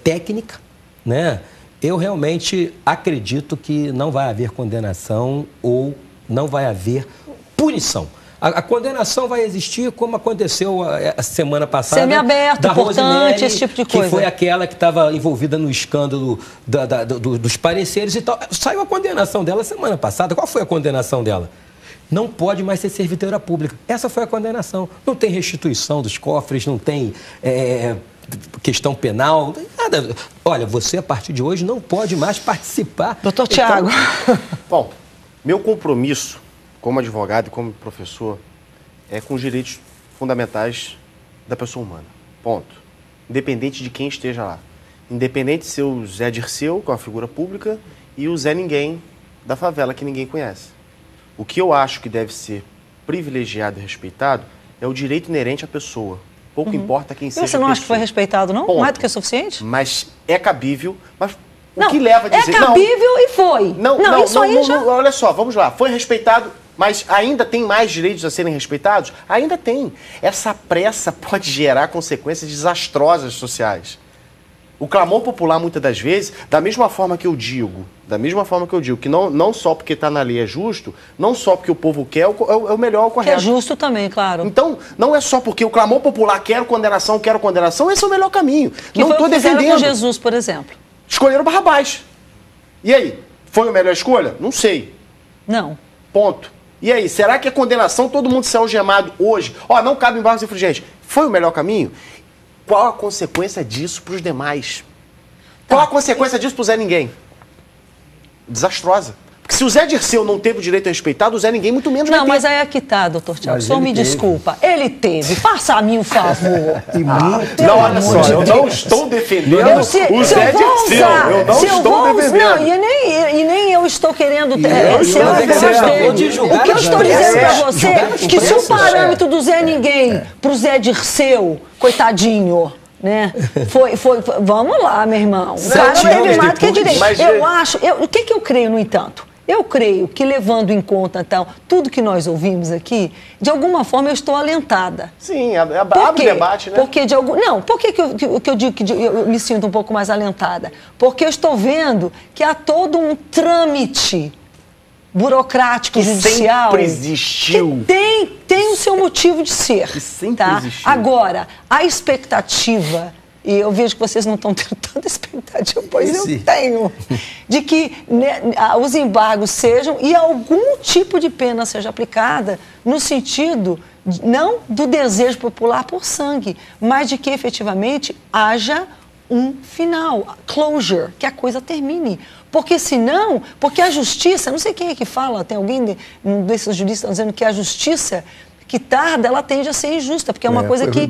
técnica, né? Eu realmente acredito que não vai haver condenação ou não vai haver punição. A condenação vai existir como aconteceu a semana passada. Semiaberto, importante, esse tipo de coisa. Que foi aquela que estava envolvida no escândalo dos pareceres e tal. Saiu a condenação dela semana passada. Qual foi a condenação dela? não pode mais ser servidora pública. Essa foi a condenação. Não tem restituição dos cofres, não tem questão penal, não tem nada. Olha, você, a partir de hoje, não pode mais participar. Doutor Tiago. Bom, meu compromisso como advogado e como professor é com os direitos fundamentais da pessoa humana. Ponto. Independente de quem esteja lá. Independente de ser o Zé Dirceu, que é uma figura pública, e o Zé Ninguém da favela, que ninguém conhece. O que eu acho que deve ser privilegiado e respeitado é o direito inerente à pessoa. Pouco importa quem seja. Você não acha que foi respeitado, não? Ponto. Mais do que o suficiente? Mas é cabível, mas Não, o que leva a dizer... É cabível e foi. Olha só, vamos lá. Foi respeitado, mas ainda tem mais direitos a serem respeitados? Ainda tem. Essa pressa pode gerar consequências desastrosas sociais. O clamor popular, muitas das vezes, da mesma forma que eu digo, que não só porque está na lei é justo, não só porque o povo quer, é o melhor, o correto. Que é justo também, claro. Então, não é só porque o clamor popular quero condenação, esse é o melhor caminho. Que não foi estou o que fizeram defendendo. com Jesus, por exemplo. Escolheram Barrabás. E aí? Foi a melhor escolha? Não sei. Não. Ponto. E aí, será que a condenação, todo mundo ser algemado hoje, não cabe embargos infringentes, foi o melhor caminho? Qual a consequência disso para os demais? Qual a consequência disso para o Zé Ninguém? Desastrosa. Porque se o Zé Dirceu não teve o direito respeitado, o Zé Ninguém muito menos vai ter. Não, mas aí é que tá, doutor Tiago. O senhor me desculpa. Ele teve. Faça a mim o favor. Não, olha só, eu não estou defendendo o Zé Dirceu. Eu não estou defendendo. Não, e nem eu estou querendo ser o que eu estou dizendo para você é que se o parâmetro do Zé Ninguém pro Zé Dirceu, coitadinho, né? Vamos lá, meu irmão. O cara teve mais do que direito. O que eu creio, no entanto? Eu creio que, levando em conta, então, tudo que nós ouvimos aqui, de alguma forma eu estou alentada. Sim, abre o debate, né? Porque por que eu digo que eu me sinto um pouco mais alentada? Porque eu estou vendo que há todo um trâmite burocrático, judicial, sempre existiu. Que tem o seu motivo de ser. Que sempre existiu. Agora, a expectativa... E eu vejo que vocês não estão tendo tanta expectativa, pois eu tenho, de que os embargos sejam e algum tipo de pena seja aplicada no sentido, não do desejo popular por sangue, mas de que efetivamente haja um final, closure, que a coisa termine. Porque senão, porque a justiça, não sei quem é que fala, tem alguém desses juristas dizendo que a justiça... que tarda, ela tende a ser injusta, porque é uma coisa que...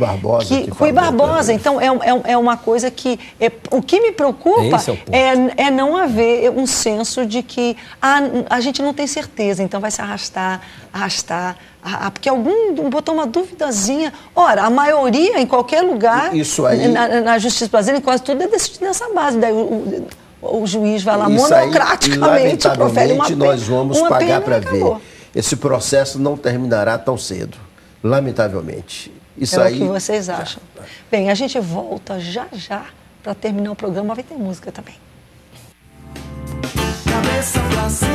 Rui Barbosa. Então, é uma coisa que... o que me preocupa é não haver um senso de que a gente não tem certeza, então vai se arrastar, porque algum botou uma duvidazinha. Ora, a maioria, em qualquer lugar, isso aí, na justiça brasileira, quase tudo é decidido nessa base. Daí o juiz vai lá monocraticamente, profere uma pena. Nós vamos pagar para ver. Esse processo não terminará tão cedo, lamentavelmente. Isso aí... o que vocês acham. Bem, a gente volta já para terminar o programa. Vai ter música também. Cabeça pra cima.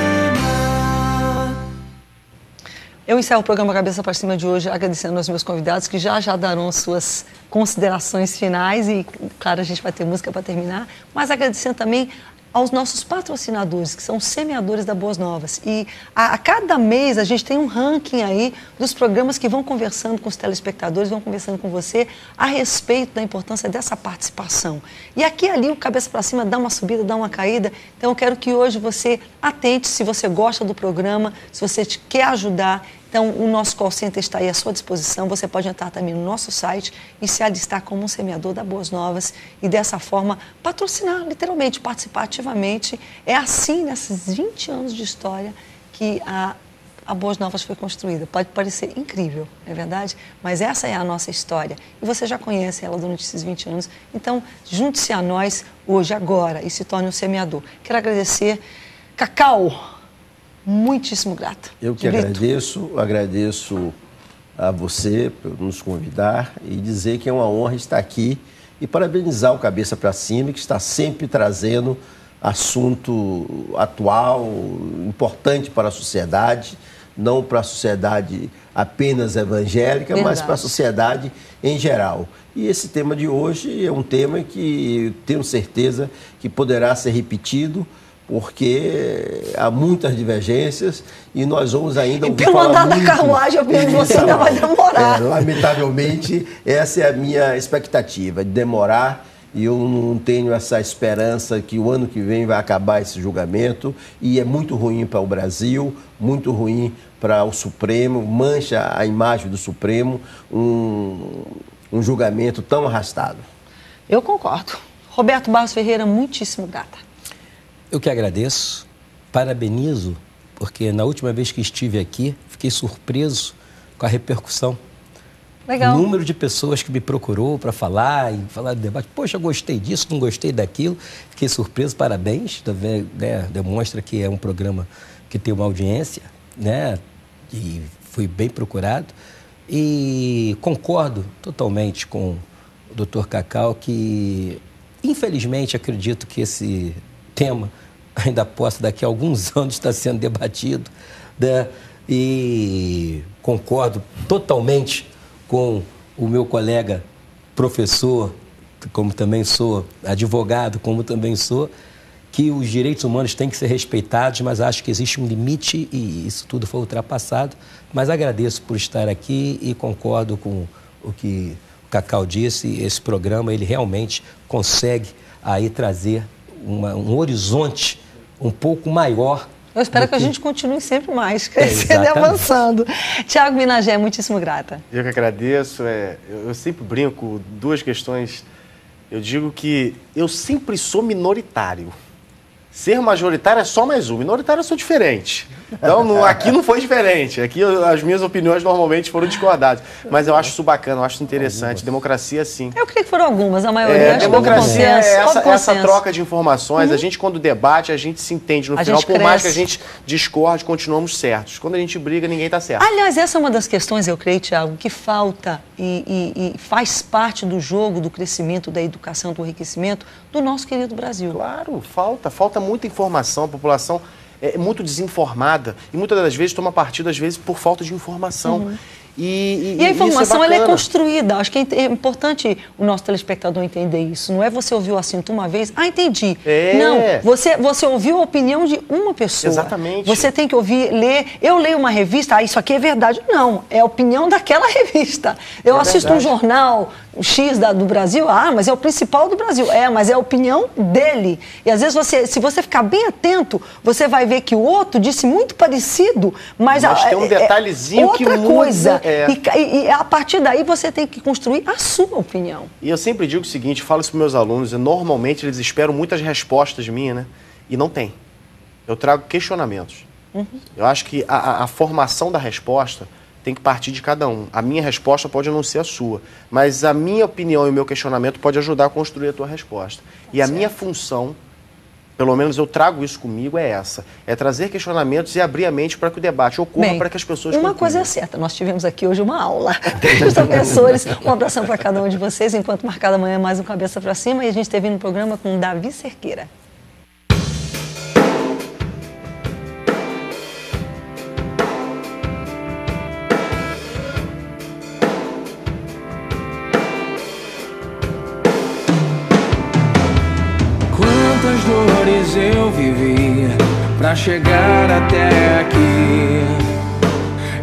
Eu encerro o programa Cabeça para Cima de hoje agradecendo aos meus convidados que já darão suas considerações finais e, claro, a gente vai ter música para terminar, mas agradecendo também aos nossos patrocinadores, que são os semeadores da Boas Novas. E a cada mês a gente tem um ranking aí dos programas que vão conversando com os telespectadores, vão conversando com você a respeito da importância dessa participação. E aqui e ali o Cabeça para Cima dá uma subida, dá uma caída. Então eu quero que hoje você atente se você gosta do programa, se você quer ajudar. Então, o nosso call center está aí à sua disposição. Você pode entrar também no nosso site e se alistar como um semeador da Boas Novas e, dessa forma, patrocinar, literalmente, participar ativamente. É assim, nesses 20 anos de história, que a Boas Novas foi construída. Pode parecer incrível, não é verdade? Mas essa é a nossa história. E você já conhece ela durante esses 20 anos. Então, junte-se a nós hoje, agora, e se torne um semeador. Quero agradecer, Cacau. Muitíssimo grato. Eu que agradeço a você por nos convidar e dizer que é uma honra estar aqui e parabenizar o Cabeça para Cima, que está sempre trazendo assunto atual, importante para a sociedade, não para a sociedade apenas evangélica, mas para a sociedade em geral. E esse tema de hoje é um tema que tenho certeza que poderá ser repetido, porque há muitas divergências e nós vamos ainda ouvir pelo falar andar da carruagem, eu penso que você ainda vai demorar. Lamentavelmente, essa é a minha expectativa, de demorar, e eu não tenho essa esperança que o ano que vem vai acabar esse julgamento, e é muito ruim para o Brasil, muito ruim para o Supremo, mancha a imagem do Supremo, um julgamento tão arrastado. Eu concordo. Roberto Barros Ferreira, muitíssimo grata. Eu que agradeço, parabenizo, porque na última vez que estive aqui, fiquei surpreso com a repercussão. Legal. O número de pessoas que me procurou para falar do debate. Poxa, gostei disso, não gostei daquilo. Fiquei surpreso, parabéns. Também, né, demonstra que é um programa que tem uma audiência, né, e foi bem procurado. E concordo totalmente com o Dr. Cacau que, infelizmente, acredito que esse tema ainda possa, daqui a alguns anos, estar sendo debatido, né? E concordo totalmente com o meu colega professor, como também sou advogado, como também sou, que os direitos humanos têm que ser respeitados, mas acho que existe um limite e isso tudo foi ultrapassado. Mas agradeço por estar aqui e concordo com o que o Cacau disse. Esse programa, ele realmente consegue aí trazer um horizonte um pouco maior. Eu espero que a gente continue sempre mais crescendo e avançando. Tiago Minagé, muitíssimo grata. Eu que agradeço. Eu sempre brinco, duas questões. Eu digo que eu sempre sou minoritário. Ser majoritário é só mais um. Minoritário eu sou diferente. Então, aqui não foi diferente. Aqui as minhas opiniões normalmente foram discordadas. Mas eu acho isso bacana, eu acho isso interessante. Democracia, sim. Eu creio que foram algumas, a maioria. Acho democracia é essa troca de informações. A gente, quando debate, a gente se entende no final. Por mais que a gente discorde, continuamos certos. Quando a gente briga, ninguém está certo. Aliás, essa é uma das questões, eu creio, Tiago, que falta e faz parte do jogo, do crescimento, da educação, do enriquecimento do nosso querido Brasil. Claro, falta muita informação. A população é muito desinformada e muitas das vezes toma partido, às vezes, por falta de informação. E a informação ela é construída. Acho que é importante o nosso telespectador entender isso. Não é você ouvir o assunto uma vez, entendi. Não, você ouviu a opinião de uma pessoa. Exatamente. Você tem que ouvir, ler. Eu leio uma revista, isso aqui é verdade. Não, é a opinião daquela revista. Eu assisto um jornal X do Brasil, mas é o principal do Brasil. Mas é a opinião dele. E às vezes, se você ficar bem atento, você vai ver que o outro disse muito parecido, mas tem um detalhezinho outra que coisa. E a partir daí você tem que construir a sua opinião. E eu sempre digo o seguinte, falo isso para meus alunos, normalmente eles esperam muitas respostas minhas, né? E não tem. Eu trago questionamentos. Eu acho que a formação da resposta tem que partir de cada um. A minha resposta pode não ser a sua, mas a minha opinião e o meu questionamento pode ajudar a construir a tua resposta. E a minha função, pelo menos eu trago isso comigo, é essa. É trazer questionamentos e abrir a mente para que o debate ocorra, para que as pessoas Uma coisa é certa, nós tivemos aqui hoje uma aula dos professores. Um abração para cada um de vocês, enquanto marcado amanhã mais um Cabeça para Cima. E a gente esteve no programa com Davi Cerqueira. Quantas dores eu vivi pra chegar até aqui,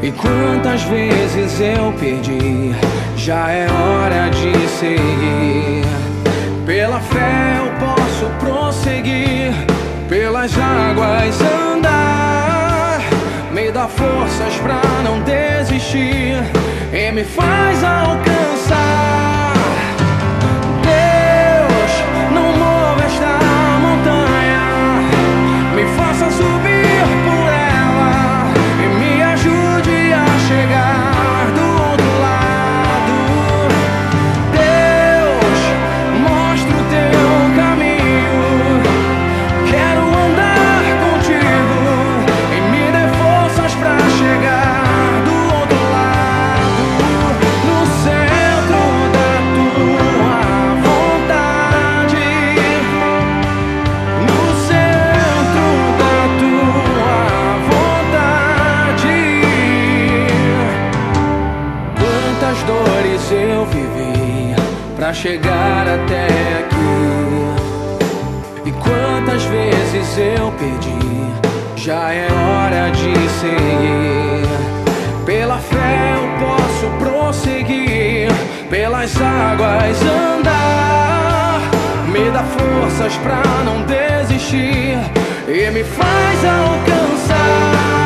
e quantas vezes eu perdi. Já é hora de seguir. Pela fé eu posso prosseguir, pelas águas andar. Me dá forças pra não desistir e me faz alcançar. Me faça subir por ela e me ajude a chegar do outro lado. Deus, mostra o teu caminho. Quero andar contigo e me dê forças pra chegar do outro lado, no centro da tua vontade, no centro da tua vontade. Quantas dores eu vivi pra chegar até aqui, e quantas vezes mas eu perdi. Já é hora de seguir. Pela fé eu posso prosseguir, pelas águas andar. Me dá forças pra não desistir e me faz alcançar.